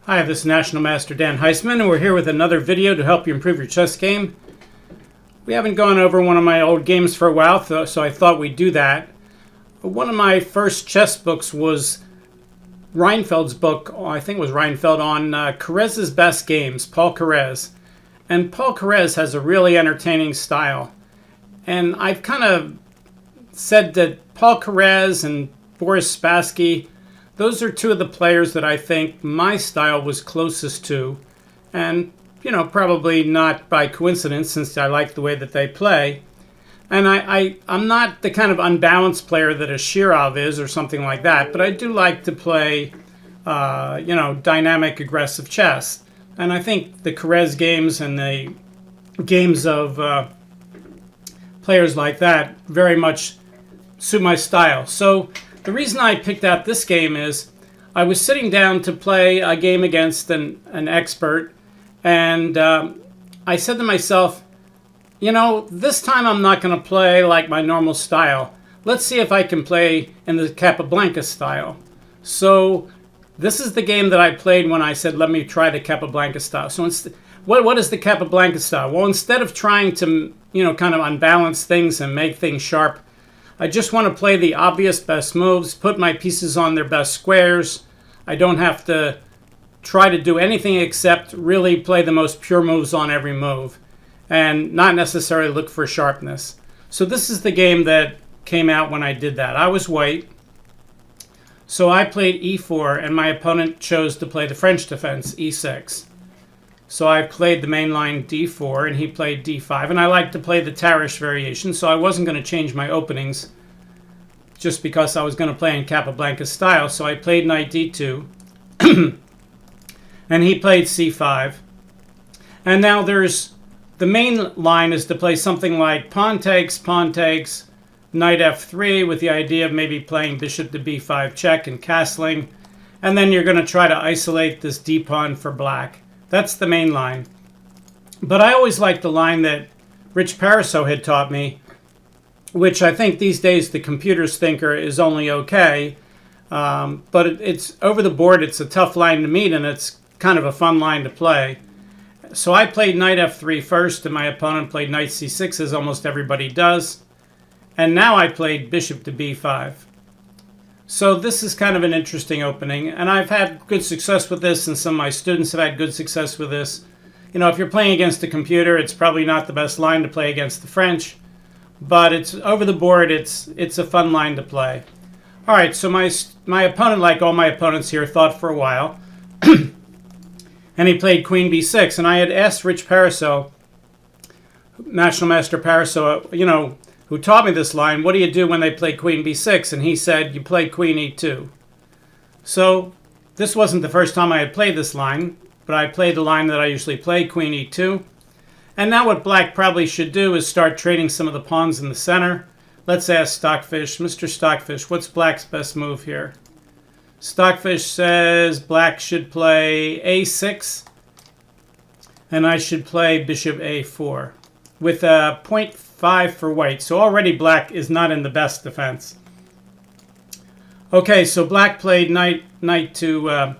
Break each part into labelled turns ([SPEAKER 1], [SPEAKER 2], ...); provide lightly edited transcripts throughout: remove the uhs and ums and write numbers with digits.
[SPEAKER 1] Hi, this is National Master Dan Heisman, and we're here with another video to help you improve your chess game. We haven't gone over one of my old games for a while, so I thought we'd do that. One of my first chess books was Reinfeld's book, I think it was Reinfeld, on Keres's best games, Paul Keres. And Paul Keres has a really entertaining style. And I've kind of said that Paul Keres and Boris Spassky, those are two of the players that I think my style was closest to. And, probably not by coincidence, since I like the way that they play. And I'm not the kind of unbalanced player that a Shirov is or something like that, but I do like to play, dynamic, aggressive chess. And I think the Keres games and the games of players like that very much suit my style. So the reason I picked out this game is I was sitting down to play a game against an expert, and I said to myself, this time I'm not going to play like my normal style. Let's see if I can play in the Capablanca style. So this is the game that I played when I said, let me try the Capablanca style. So what is the Capablanca style? Well, instead of trying to, kind of unbalance things and make things sharp, I just want to play the obvious best moves, put my pieces on their best squares. I don't have to try to do anything except really play the most pure moves on every move and not necessarily look for sharpness. So this is the game that came out when I did that. I was white, so I played e4, and my opponent chose to play the French defense, e6. So I played the main line d4, and he played d5. And I like to play the Tarish variation, so I wasn't going to change my openings just because I was going to play in Capablanca style. So I played knight d2, and he played c5. And now the main line is to play something like pawn takes, knight f3, with the idea of maybe playing bishop to b5 check and castling. And then you're going to try to isolate this d-pawn for black. That's the main line. But I always liked the line that Rich Pariseau had taught me, which I think these days the computers think is only okay. But it's over the board, it's a tough line to meet, and it's kind of a fun line to play. So I played knight f3 first, and my opponent played knight c6, as almost everybody does. And now I played bishop to b5. So this is kind of an interesting opening, and I've had good success with this, and some of my students have had good success with this. If you're playing against a computer, it's probably not the best line to play against the French, but it's over the board, it's a fun line to play. All right, so my opponent, like all my opponents here, thought for a while, and he played queen b6, and I had asked Rich Pariseau, National Master Pariseau, who taught me this line, what do you do when they play queen b6? And he said, you play queen e2. So this wasn't the first time I had played this line, but I played the line that I usually play, queen e2. And now what black probably should do is start trading some of the pawns in the center. Let's ask Stockfish. Mr. Stockfish, what's black's best move here? Stockfish says black should play a6, and I should play bishop a4 with a 0.5 for white. So already black is not in the best defense. Okay, so black played knight to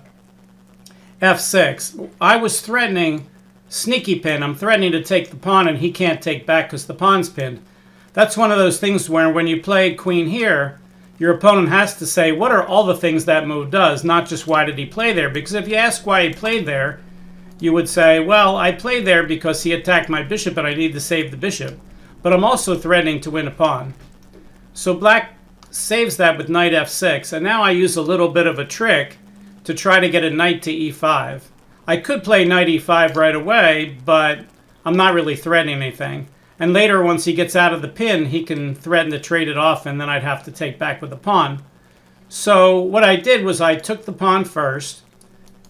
[SPEAKER 1] f6. I was threatening sneaky pin. I'm threatening to take the pawn, and he can't take back because the pawn's pinned. That's one of those things where when you play queen here, your opponent has to say, what are all the things that move does, not just why did he play there. Because if you ask why he played there, you would say, well, I played there because he attacked my bishop and I need to save the bishop. But I'm also threatening to win a pawn. So black saves that with knight f6, and now I use a little bit of a trick to try to get a knight to e5. I could play knight e5 right away, but I'm not really threatening anything. And later, once he gets out of the pin, he can threaten to trade it off, and then I'd have to take back with the pawn. So what I did was I took the pawn first,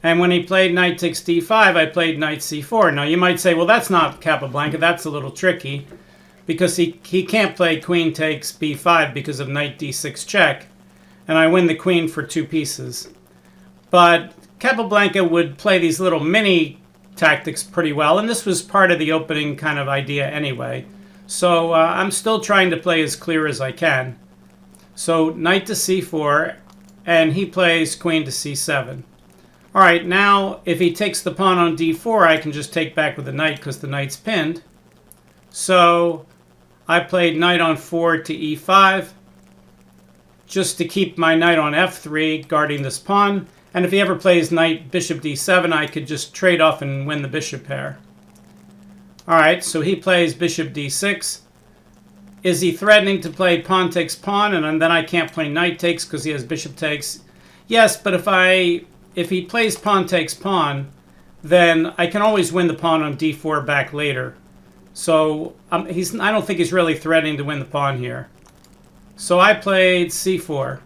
[SPEAKER 1] and when he played knight takes d5, I played knight c4. Now you might say, well, that's not Capablanca, that's a little tricky, because he can't play queen takes b5 because of knight d6 check, and I win the queen for 2 pieces. But Capablanca would play these little mini tactics pretty well, and this was part of the opening kind of idea anyway. So I'm still trying to play as clear as I can. So knight to c4, and he plays queen to c7. All right, now if he takes the pawn on d4, I can just take back with the knight because the knight's pinned. So I played knight on 4 to e5 just to keep my knight on f3 guarding this pawn. And if he ever plays knight bishop d7, I could just trade off and win the bishop pair. All right, so he plays bishop d6. Is he threatening to play pawn takes pawn, and then I can't play knight takes because he has bishop takes? Yes, but if he plays pawn takes pawn, then I can always win the pawn on d4 back later. So I don't think he's really threatening to win the pawn here. So I played c4.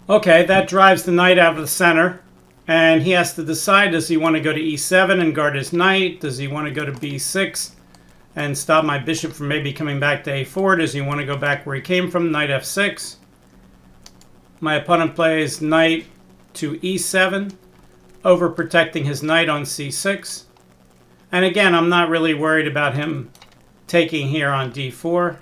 [SPEAKER 1] Okay, that drives the knight out of the center. And he has to decide, does he want to go to e7 and guard his knight? Does he want to go to b6 and stop my bishop from maybe coming back to a4? Does he want to go back where he came from, knight f6? My opponent plays knight to e7, overprotecting his knight on c6. And again, I'm not really worried about him taking here on d4.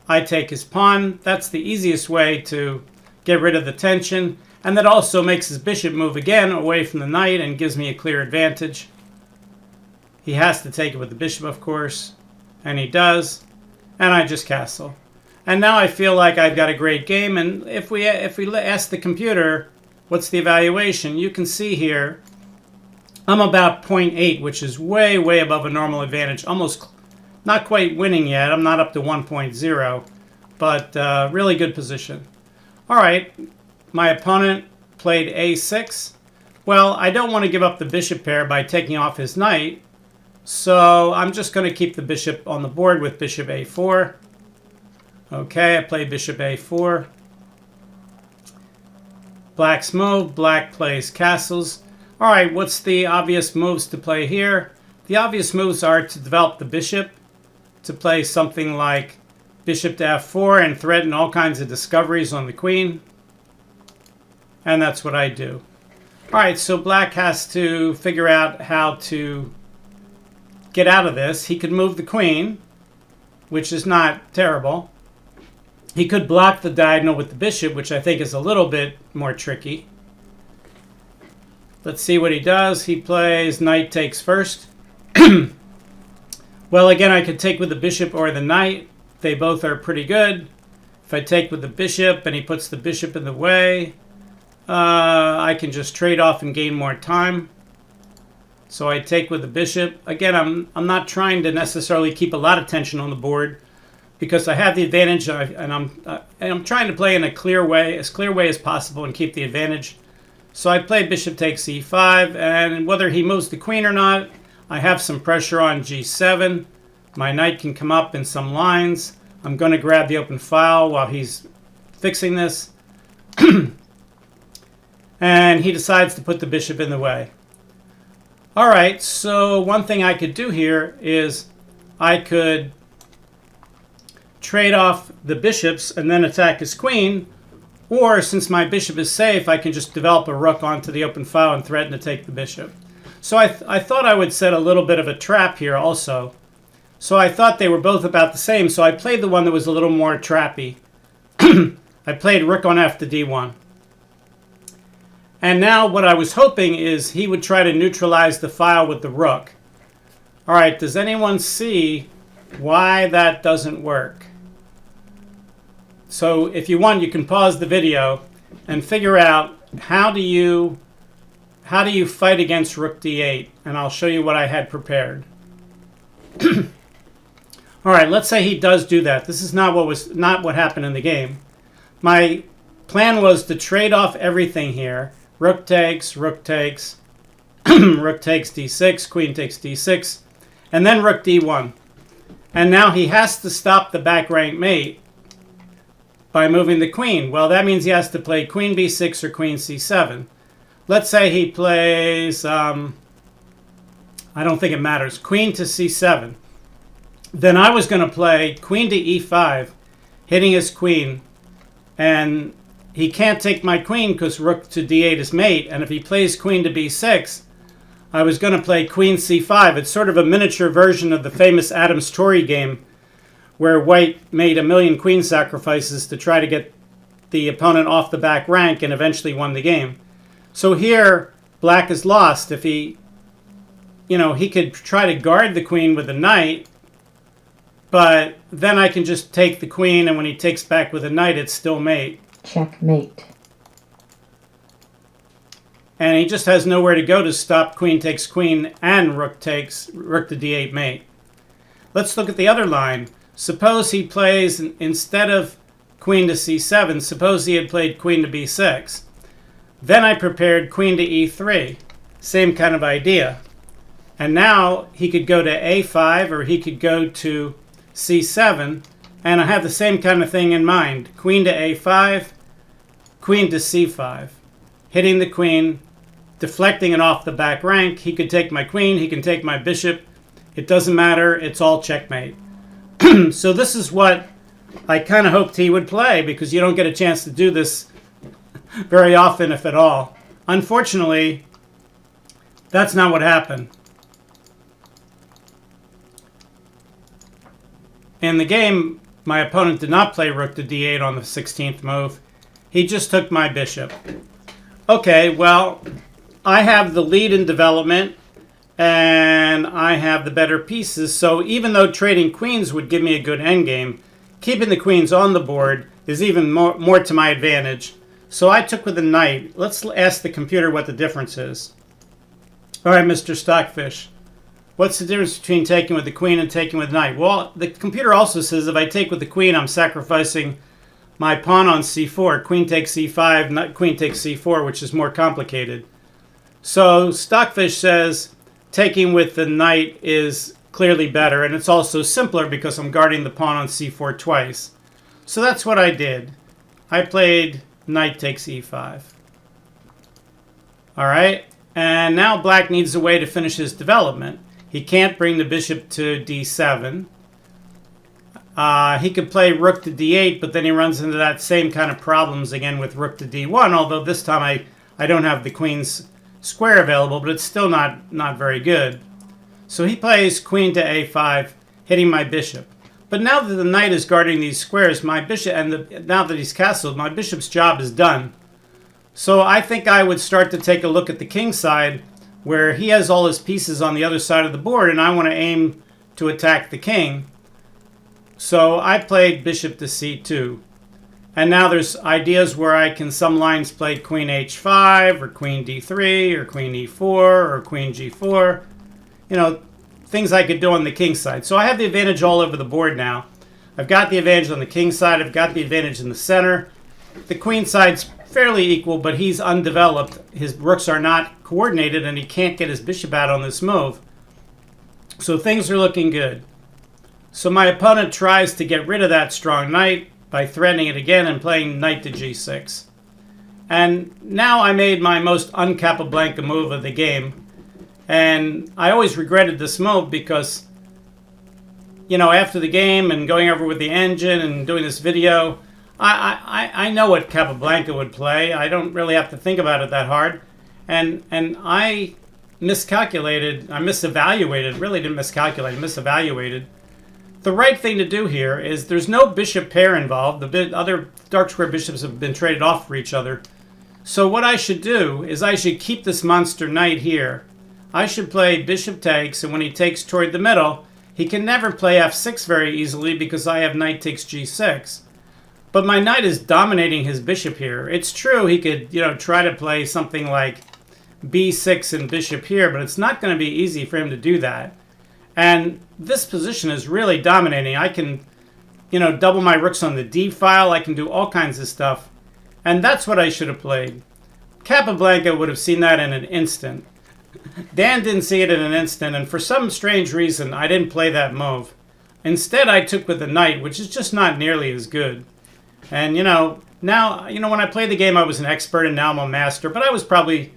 [SPEAKER 1] I take his pawn. That's the easiest way to get rid of the tension. And that also makes his bishop move again away from the knight and gives me a clear advantage. He has to take it with the bishop, of course. And he does. And I just castle. And now I feel like I've got a great game. And if we ask the computer, what's the evaluation? You can see here, I'm about 0.8, which is way, way above a normal advantage. Almost not quite winning yet. I'm not up to 1.0. But really good position. All right. My opponent played a6. Well, I don't want to give up the bishop pair by taking off his knight. So I'm just going to keep the bishop on the board with bishop a4. Okay, I play bishop a4. Black's move. Black plays castles. All right, what's the obvious moves to play here? The obvious moves are to develop the bishop, to play something like bishop to f4 and threaten all kinds of discoveries on the queen. And that's what I do. All right, so black has to figure out how to get out of this. He could move the queen, which is not terrible. He could block the diagonal with the bishop, which I think is a little bit more tricky. Let's see what he does. He plays knight takes first. Well, again, I could take with the bishop or the knight. They both are pretty good. If I take with the bishop and he puts the bishop in the way, I can just trade off and gain more time. So I take with the bishop. Again, I'm not trying to necessarily keep a lot of tension on the board because I have the advantage, and I'm trying to play in a clear way as possible and keep the advantage. So I play bishop takes e5, and whether he moves the queen or not, I have some pressure on g7. My knight can come up in some lines. I'm going to grab the open file while he's fixing this. And he decides to put the bishop in the way. All right, so one thing I could do here is I could trade off the bishops and then attack his queen. Or since my bishop is safe, I can just develop a rook onto the open file and threaten to take the bishop. So I thought I would set a little bit of a trap here also. So I thought they were both about the same, so I played the one that was a little more trappy. I played rook on f to d1. And now what I was hoping is he would try to neutralize the file with the rook. All right, does anyone see why that doesn't work? So if you want, you can pause the video and figure out how do you fight against rook d8, and I'll show you what I had prepared. All right, let's say he does do that. This is not what happened in the game. My plan was to trade off everything here. Rook takes, rook takes, rook takes d6, queen takes d6, and then rook d1. And now he has to stop the back rank mate by moving the queen. Well, that means he has to play queen b6 or queen c7. Let's say he plays, I don't think it matters, queen to c7. Then I was going to play queen to e5, hitting his queen, and he can't take my queen because rook to d8 is mate, and if he plays queen to b6, I was going to play queen c5. It's sort of a miniature version of the famous Adams-Torrey game where white made a million queen sacrifices to try to get the opponent off the back rank and eventually won the game. So here, black is lost. If he, he could try to guard the queen with a knight, but then I can just take the queen, and when he takes back with a knight, it's still mate.
[SPEAKER 2] Checkmate.
[SPEAKER 1] And he just has nowhere to go to stop queen takes queen and rook to d8 mate. Let's look at the other line. Suppose he plays, instead of queen to c7, suppose he had played queen to b6. Then I prepared queen to e3. Same kind of idea. And now he could go to a5 or he could go to c7. And I have the same kind of thing in mind. Queen to a5, queen to c5. Hitting the queen, deflecting it off the back rank. He could take my queen, he can take my bishop. It doesn't matter, it's all checkmate. So this is what I kind of hoped he would play, because you don't get a chance to do this very often, if at all. Unfortunately, that's not what happened. In the game, my opponent did not play rook to d8 on the 16th move. He just took my bishop. Okay, well, I have the lead in development, and I have the better pieces, so even though trading queens would give me a good endgame, keeping the queens on the board is even more to my advantage. So I took with a knight. Let's ask the computer what the difference is. All right, Mr. Stockfish, what's the difference between taking with the queen and taking with knight? Well, the computer also says if I take with the queen, I'm sacrificing my pawn on c4. Queen takes c5, queen takes c4, which is more complicated. So Stockfish says taking with the knight is clearly better, and it's also simpler because I'm guarding the pawn on c4 twice. So that's what I did. I played knight takes e5. All right, and now black needs a way to finish his development. He can't bring the bishop to d7. He could play rook to d8, but then he runs into that same kind of problems again with rook to d1, although this time I don't have the queen's square available, but it's still not very good. So he plays queen to a5, hitting my bishop. But now that the knight is guarding these squares, my bishop, and now that he's castled, my bishop's job is done. So I think I would start to take a look at the king side, where he has all his pieces on the other side of the board, and I want to aim to attack the king. So I played bishop to c2. And now there's ideas where I can, some lines play queen h5, or queen d3, or queen e4, or queen g4. Things I could do on the king side. So I have the advantage all over the board now. I've got the advantage on the king side. I've got the advantage in the center. The queen side's fairly equal, but he's undeveloped. His rooks are not coordinated, and he can't get his bishop out on this move. So things are looking good. So my opponent tries to get rid of that strong knight by threatening it again and playing knight to g6. And now I made my most un-Capablanca move of the game. And I always regretted this move because, after the game and going over with the engine and doing this video, I know what Capablanca would play. I don't really have to think about it that hard. And I miscalculated. I misevaluated. Really didn't miscalculate. Misevaluated. The right thing to do here is there's no bishop pair involved. The other dark square bishops have been traded off for each other. So what I should do is I should keep this monster knight here. I should play bishop takes, and when he takes toward the middle, he can never play f6 very easily because I have knight takes g6. But my knight is dominating his bishop here. It's true he could, try to play something like b6 and bishop here, but it's not going to be easy for him to do that. And this position is really dominating. I can, double my rooks on the d file. I can do all kinds of stuff. And that's what I should have played. Capablanca would have seen that in an instant. Dan didn't see it in an instant, and for some strange reason, I didn't play that move. Instead, I took with the knight, which is just not nearly as good. And, now, when I played the game, I was an expert, and now I'm a master. But I was probably,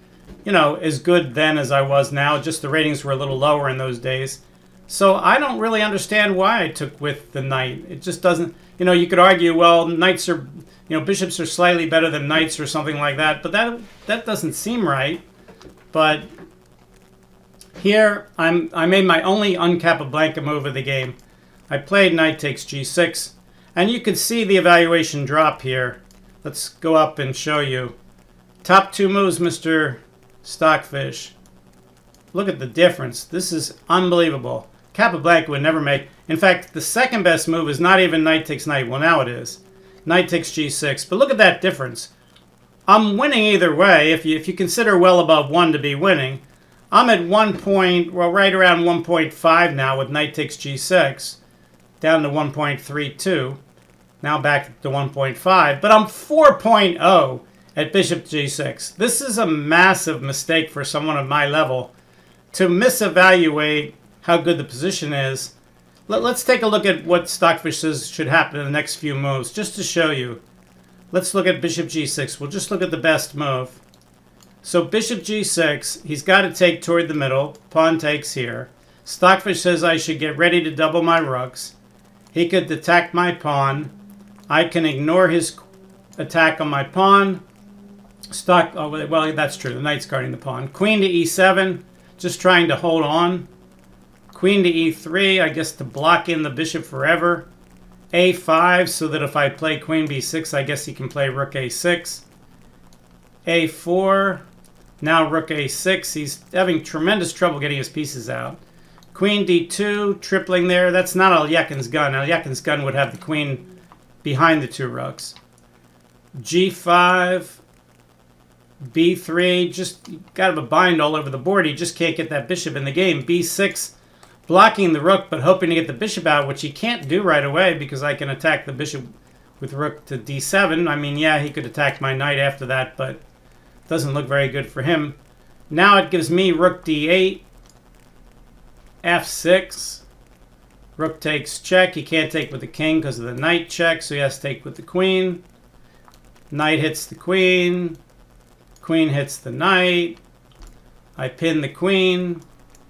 [SPEAKER 1] as good then as I was now. Just the ratings were a little lower in those days. So I don't really understand why I took with the knight. It just doesn't, you could argue, well, knights are, bishops are slightly better than knights or something like that. But that doesn't seem right. But here, I made my only un-Capablanca move of the game. I played knight takes g6. And you could see the evaluation drop here. Let's go up and show you. Top 2 moves, Mr. Stockfish. Look at the difference. This is unbelievable. Capablanca would never make. In fact, the second best move is not even knight takes knight. Well, now it is. Knight takes g6. But look at that difference. I'm winning either way. If you consider well above 1 to be winning, I'm at 1 point, well, right around 1.5 now with knight takes g6, down to 1.32. Now back to 1.5. But I'm 4.0 at bishop g6. This is a massive mistake for someone of my level to misevaluate how good the position is. Let's take a look at what Stockfish says should happen in the next few moves, just to show you. Let's look at bishop g6. We'll just look at the best move. So bishop g6, he's got to take toward the middle. Pawn takes here. Stockfish says I should get ready to double my rooks. He could attack my pawn. I can ignore his attack on my pawn. Well, that's true. The knight's guarding the pawn. Queen to e7, just trying to hold on. Queen to e3, I guess to block in the bishop forever. a5, so that if I play queen b6, I guess he can play rook a6. a4, now rook a6. He's having tremendous trouble getting his pieces out. Queen d2, tripling there. That's not Alyekin's gun. Alyekin's gun would have the queen behind the 2 rooks. g5, b3, just got a bind all over the board. He just can't get that bishop in the game. b6, blocking the rook, but hoping to get the bishop out, which he can't do right away because I can attack the bishop with rook to d7. I mean, yeah, he could attack my knight after that, but it doesn't look very good for him. Now it gives me rook d8, f6, rook takes check. He can't take with the king because of the knight check, so he has to take with the queen. Knight hits the queen. Queen hits the knight. I pin the queen.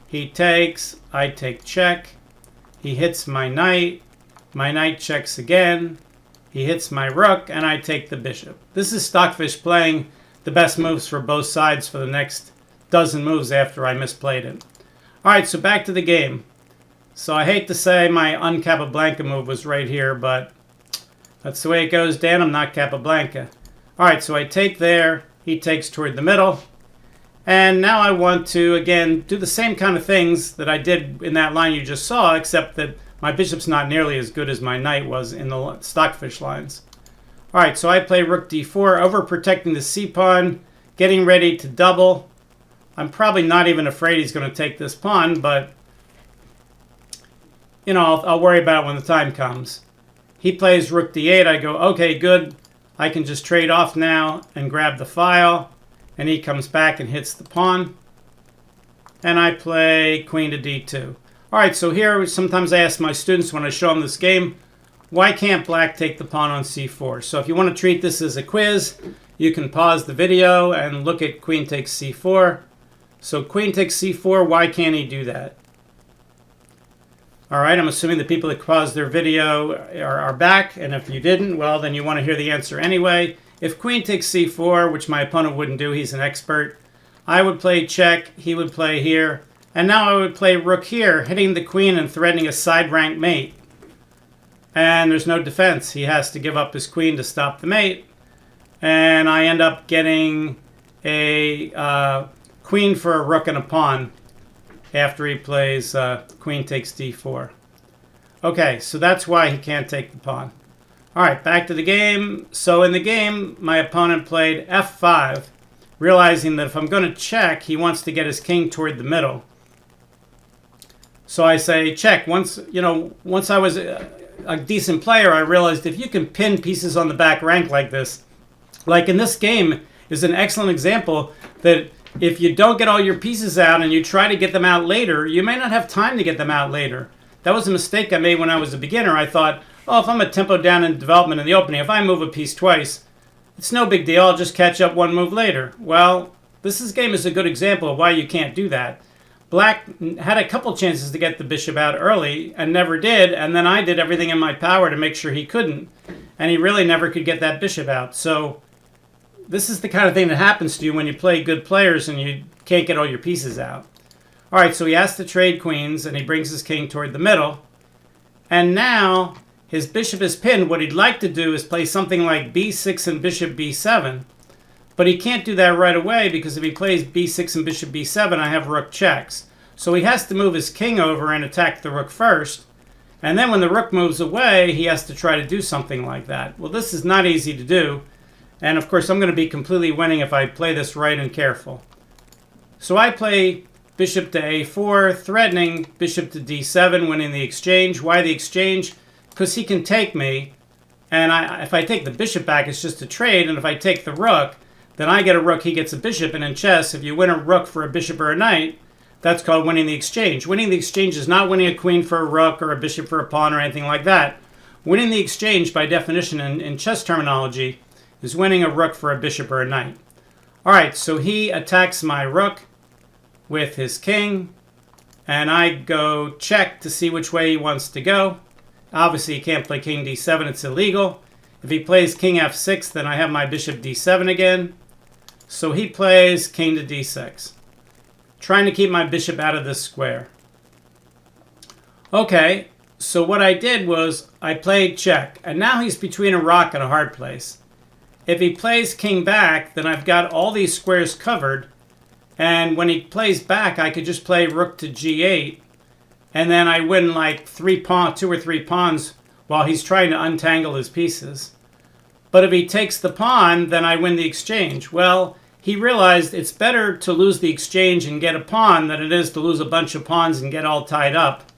[SPEAKER 1] He takes. I take check. He hits my knight. My knight checks again. He hits my rook, and I take the bishop. This is Stockfish playing the best moves for both sides for the next dozen moves after I misplayed it. All right, so back to the game. So I hate to say my un-Capablanca move was right here, but that's the way it goes, Dan. I'm not Capablanca. All right, so I take there. He takes toward the middle. And now I want to, again, do the same kind of things that I did in that line you just saw, except that my bishop's not nearly as good as my knight was in the Stockfish lines. All right, so I play rook d4, overprotecting the c-pawn, getting ready to double. I'm probably not even afraid he's going to take this pawn, but, you know, I'll worry about it when the time comes. He plays rook d8. I go, okay, good. I can just trade off now and grab the file. And he comes back and hits the pawn. And I play queen to d2. All right, so here sometimes I ask my students when I show them this game, why can't black take the pawn on c4? So if you want to treat this as a quiz, you can pause the video and look at queen takes c4. So queen takes c4, why can't he do that? All right, I'm assuming the people that paused their video are back. And if you didn't, well, then you want to hear the answer anyway. If queen takes c4, which my opponent wouldn't do, he's an expert, I would play check, he would play here, and now I would play rook here, hitting the queen and threatening a side rank mate. And there's no defense. He has to give up his queen to stop the mate. And I end up getting a queen for a rook and a pawn after he plays queen takes d4. Okay, so that's why he can't take the pawn. All right, back to the game. So in the game, my opponent played f5, realizing that if I'm going to check, he wants to get his king toward the middle. So I say check. Once I was a decent player, I realized if you can pin pieces on the back rank like this, like in this game, is an excellent example that if you don't get all your pieces out and you try to get them out later, you may not have time to get them out later. That was a mistake I made when I was a beginner. I thought, oh, if I'm a tempo down in development in the opening, if I move a piece twice, it's no big deal. I'll just catch up one move later. Well, this game is a good example of why you can't do that. Black had a couple chances to get the bishop out early and never did, and then I did everything in my power to make sure he couldn't, and he really never could get that bishop out. So this is the kind of thing that happens to you when you play good players and you can't get all your pieces out. All right, so he has to trade queens, and he brings his king toward the middle, and now his bishop is pinned. What he'd like to do is play something like b6 and bishop b7. But he can't do that right away because if he plays b6 and bishop b7, I have rook checks. So he has to move his king over and attack the rook first. And then when the rook moves away, he has to try to do something like that. Well, this is not easy to do. And of course, I'm going to be completely winning if I play this right and careful. So I play bishop to a4, threatening bishop to d7, winning the exchange. Why the exchange? Because he can take me. And if I take the bishop back, it's just a trade. And if I take the rook, then I get a rook, he gets a bishop. And in chess, if you win a rook for a bishop or a knight, that's called winning the exchange. Winning the exchange is not winning a queen for a rook or a bishop for a pawn or anything like that. Winning the exchange, by definition in chess terminology, is winning a rook for a bishop or a knight. All right, so he attacks my rook with his king, and I go check to see which way he wants to go. Obviously, he can't play king d7. It's illegal. If he plays king f6, then I have my bishop d7 again. So he plays king to d6, trying to keep my bishop out of this square. Okay, so what I did was I played check, and now he's between a rock and a hard place. If he plays king back, then I've got all these squares covered, and when he plays back, I could just play rook to g8, and then I win like 2 or 3 pawns while he's trying to untangle his pieces. But if he takes the pawn, then I win the exchange. Well, he realized it's better to lose the exchange and get a pawn than it is to lose a bunch of pawns and get all tied up.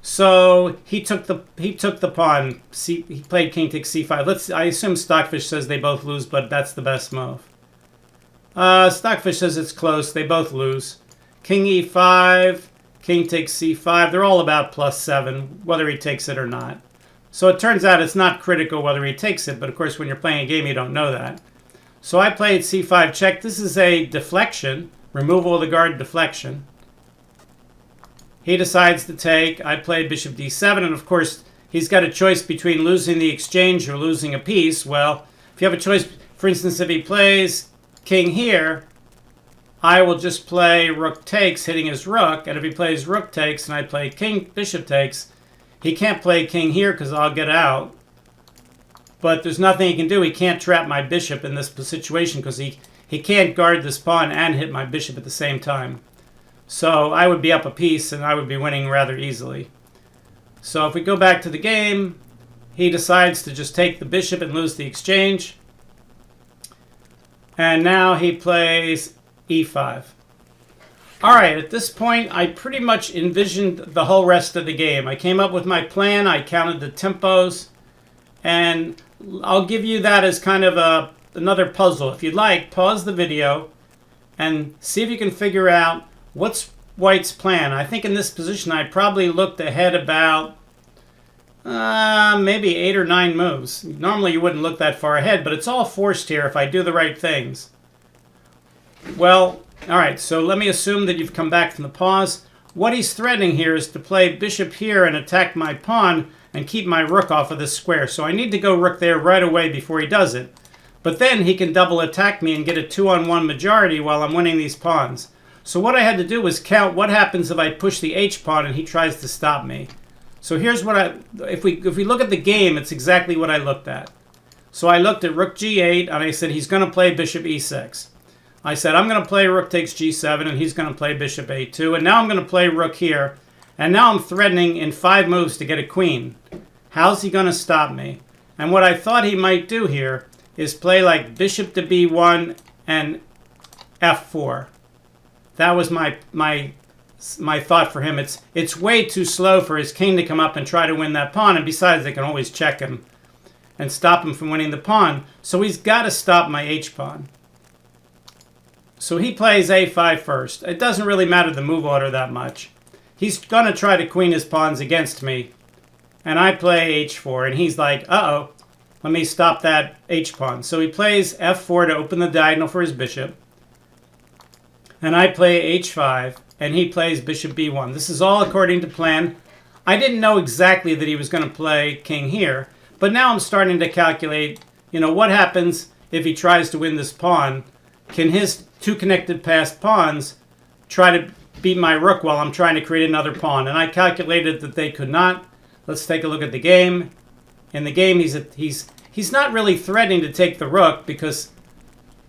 [SPEAKER 1] So he took the pawn. He played king takes c5. I assume Stockfish says they both lose, but that's the best move. Stockfish says it's close. They both lose. King e5, king takes c5. They're all about +7, whether he takes it or not. So it turns out it's not critical whether he takes it, but of course when you're playing a game you don't know that. So I played c5 check. This is a deflection, removal of the guard deflection. He decides to take. I played bishop d7, and of course he's got a choice between losing the exchange or losing a piece. Well, if you have a choice, for instance, if he plays king here, I will just play rook takes, hitting his rook, and if he plays rook takes and I play king bishop takes, he can't play king here because I'll get out. But there's nothing he can do. He can't trap my bishop in this situation because he can't guard this pawn and hit my bishop at the same time. So I would be up a piece and I would be winning rather easily. So if we go back to the game, he decides to just take the bishop and lose the exchange. And now he plays e5. All right, at this point, I pretty much envisioned the whole rest of the game. I came up with my plan. I counted the tempos. And I'll give you that as kind of another puzzle. If you'd like, pause the video and see if you can figure out what's White's plan. I think in this position, I probably looked ahead about maybe 8 or 9 moves. Normally, you wouldn't look that far ahead, but it's all forced here if I do the right things. Well, all right, so let me assume that you've come back from the pause. What he's threatening here is to play bishop here and attack my pawn and keep my rook off of this square. So I need to go rook there right away before he does it. But then he can double attack me and get a 2-on-1 majority while I'm winning these pawns. So what I had to do was count what happens if I push the h pawn and he tries to stop me. So here's what if we look at the game, it's exactly what I looked at. So I looked at rook g8 and I said he's going to play bishop e6. I said I'm going to play rook takes g7 and he's going to play bishop a2. And now I'm going to play rook here. And now I'm threatening in 5 moves to get a queen. How's he going to stop me? And what I thought he might do here is play like bishop to b1 and f4. That was my thought for him. It's way too slow for his king to come up and try to win that pawn. And besides, they can always check him and stop him from winning the pawn. So he's got to stop my h-pawn. So he plays a5 first. It doesn't really matter the move order that much. He's going to try to queen his pawns against me. And I play h4. And he's like, uh-oh, let me stop that h-pawn. So he plays f4 to open the diagonal for his bishop. And I play h5. And he plays bishop b1. This is all according to plan. I didn't know exactly that he was going to play king here. But now I'm starting to calculate, what happens if he tries to win this pawn? Can his 2 connected passed pawns try to beat my rook while I'm trying to create another pawn? And I calculated that they could not. Let's take a look at the game. In the game, he's not really threatening to take the rook because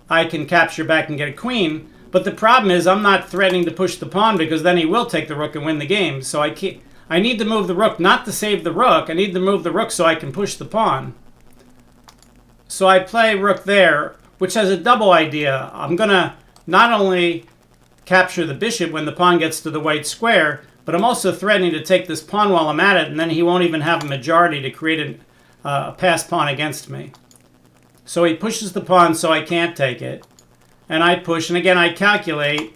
[SPEAKER 1] I can capture back and get a queen. But the problem is I'm not threatening to push the pawn because then he will take the rook and win the game. So I need to move the rook, not to save the rook. I need to move the rook so I can push the pawn. So I play rook there, which has a double idea. I'm going to not only capture the bishop when the pawn gets to the white square, but I'm also threatening to take this pawn while I'm at it, and then he won't even have a majority to create a passed pawn against me. So he pushes the pawn so I can't take it. And I push, and again I calculate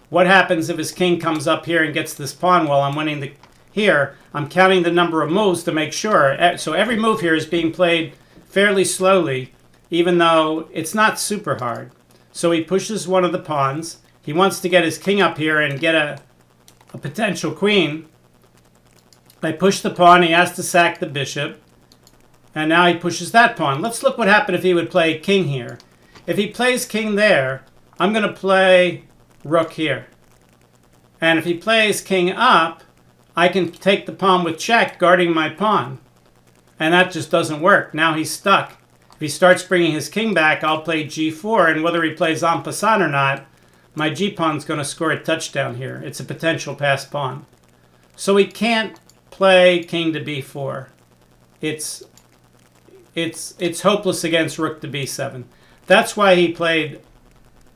[SPEAKER 1] what happens if his king comes up here and gets this pawn while I'm winning here. I'm counting the number of moves to make sure. So every move here is being played fairly slowly, even though it's not super hard. So he pushes one of the pawns. He wants to get his king up here and get a potential queen. I push the pawn. He has to sack the bishop. And now he pushes that pawn. Let's look what happened if he would play king here. If he plays king there, I'm going to play rook here. And if he plays king up, I can take the pawn with check, guarding my pawn. And that just doesn't work. Now he's stuck. If he starts bringing his king back, I'll play g4. And whether he plays en passant or not, my g-pawn's going to score a touchdown here. It's a potential passed pawn. So he can't play king to b4. It's hopeless against rook to b7. That's why he played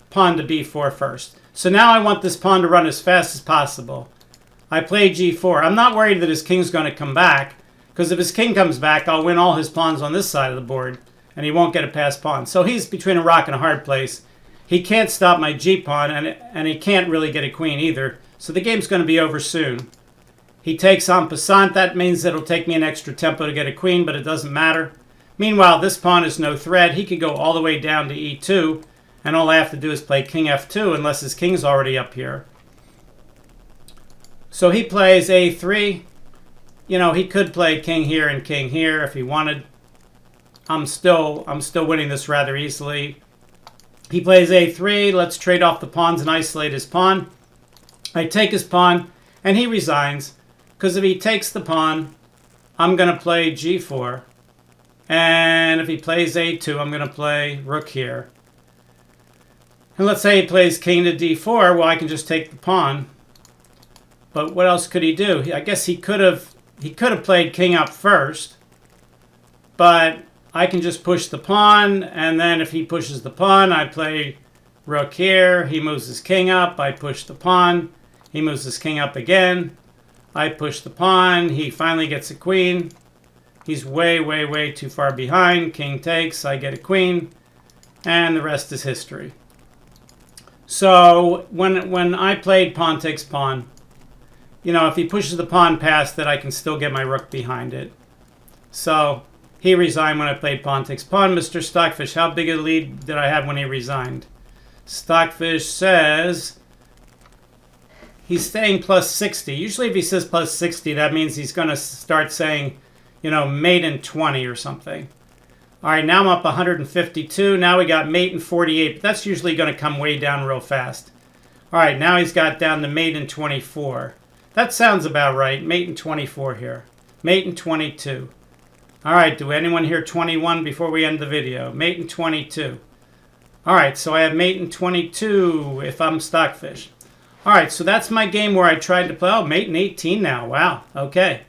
[SPEAKER 1] pawn to b4 first. So now I want this pawn to run as fast as possible. I play g4. I'm not worried that his king's going to come back, because if his king comes back, I'll win all his pawns on this side of the board, and he won't get a passed pawn. So he's between a rock and a hard place. He can't stop my g-pawn, and he can't really get a queen either. So the game's going to be over soon. He takes en passant. That means it'll take me an extra tempo to get a queen, but it doesn't matter. Meanwhile, this pawn is no threat. He could go all the way down to e2, and all I have to do is play king f2 unless his king's already up here. So he plays a3. You know, he could play king here and king here if he wanted. I'm still winning this rather easily. He plays a3. Let's trade off the pawns and isolate his pawn. I take his pawn, and he resigns, because if he takes the pawn, I'm going to play g4. And if he plays a2, I'm going to play rook here. And let's say he plays king to d4. Well, I can just take the pawn. But what else could he do? I guess he could have played king up first. But I can just push the pawn. And then if he pushes the pawn, I play rook here. He moves his king up. I push the pawn. He moves his king up again. I push the pawn. He finally gets a queen. He's way, way, way too far behind. King takes. I get a queen. And the rest is history. So when I played pawn takes pawn, you know, if he pushes the pawn past it, I can still get my rook behind it. So he resigned when I played pawn takes pawn. Mr. Stockfish, how big a lead did I have when he resigned? Stockfish says he's staying plus 60. Usually if he says plus 60, that means he's going to start saying, you know, mate in 20 or something. All right, now I'm up 152. Now we got mate in 48. But that's usually going to come way down real fast. All right, now he's got down to mate in 24. That sounds about right. Mate in 24 here. Mate in 22. All right, do anyone hear 21 before we end the video? Mate in 22. All right, so I have mate in 22 if I'm Stockfish. All right, so that's my game where I tried to play. Oh, mate in 18 now. Wow, okay.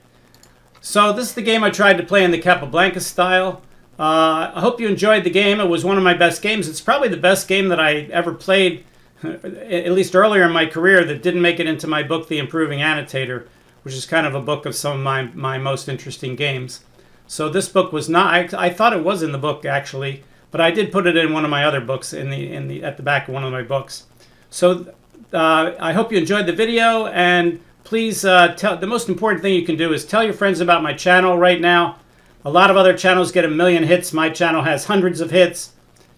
[SPEAKER 1] So this is the game I tried to play in the Capablanca style. I hope you enjoyed the game. It was one of my best games. It's probably the best game that I ever played, at least earlier in my career, that didn't make it into my book, The Improving Annotator, which is kind of a book of some of my most interesting games. So this book was not, I thought it was in the book actually, but I did put it in one of my other books at the back of one of my books. So I hope you enjoyed the video, and please the most important thing you can do is tell your friends about my channel right now. A lot of other channels get 1 million hits. My channel has hundreds of hits.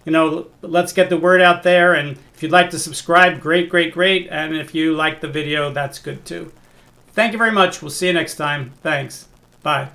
[SPEAKER 1] You know, let's get the word out there. And if you'd like to subscribe, great, great, great. And if you like the video, that's good too. Thank you very much. We'll see you next time. Thanks. Bye.